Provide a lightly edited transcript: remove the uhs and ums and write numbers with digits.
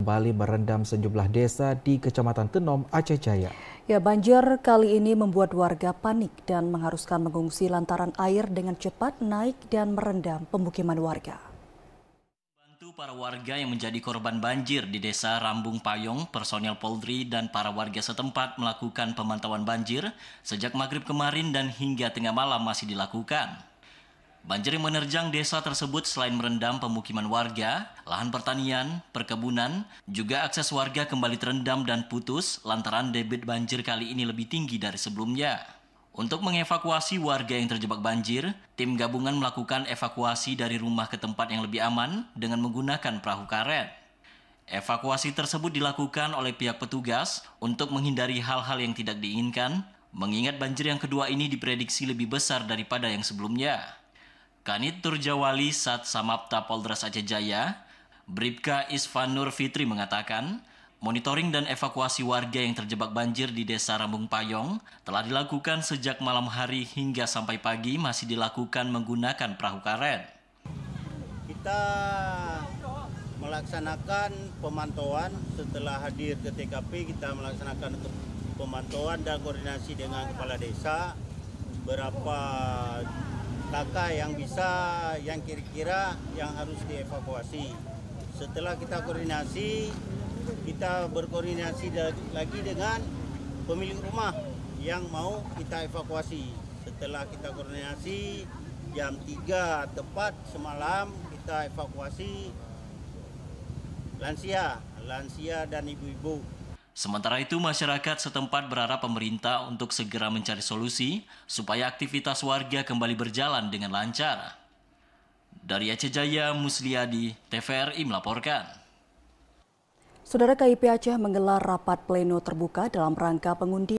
kembali merendam sejumlah desa di Kecamatan Tenom, Aceh Jaya. Ya, banjir kali ini membuat warga panik dan mengharuskan mengungsi lantaran air dengan cepat naik dan merendam pemukiman warga. Bantu para warga yang menjadi korban banjir di Desa Rambung Payong, personel Polri dan para warga setempat melakukan pemantauan banjir sejak maghrib kemarin dan hingga tengah malam masih dilakukan. Banjir yang menerjang desa tersebut selain merendam pemukiman warga, lahan pertanian, perkebunan, juga akses warga kembali terendam dan putus lantaran debit banjir kali ini lebih tinggi dari sebelumnya. Untuk mengevakuasi warga yang terjebak banjir, tim gabungan melakukan evakuasi dari rumah ke tempat yang lebih aman dengan menggunakan perahu karet. Evakuasi tersebut dilakukan oleh pihak petugas untuk menghindari hal-hal yang tidak diinginkan, mengingat banjir yang kedua ini diprediksi lebih besar daripada yang sebelumnya. Kanit Turjawali Sat Samapta Polres Aceh Jaya, Bribka Isfanur Fitri mengatakan, monitoring dan evakuasi warga yang terjebak banjir di Desa Rambung Payong telah dilakukan sejak malam hari hingga sampai pagi masih dilakukan menggunakan perahu karet. Kita melaksanakan pemantauan setelah hadir ke TKP, kita melaksanakan pemantauan dan koordinasi dengan kepala desa berapa kakak yang kira-kira yang harus dievakuasi. Setelah kita koordinasi, kita berkoordinasi lagi dengan pemilik rumah yang mau kita evakuasi. Setelah kita koordinasi, jam 3 tepat semalam kita evakuasi lansia dan ibu-ibu. Sementara itu, masyarakat setempat berharap pemerintah untuk segera mencari solusi supaya aktivitas warga kembali berjalan dengan lancar. Dari Aceh Jaya, Musliadi, TVRI melaporkan. Saudara, KIP Aceh menggelar rapat pleno terbuka dalam rangka pengundian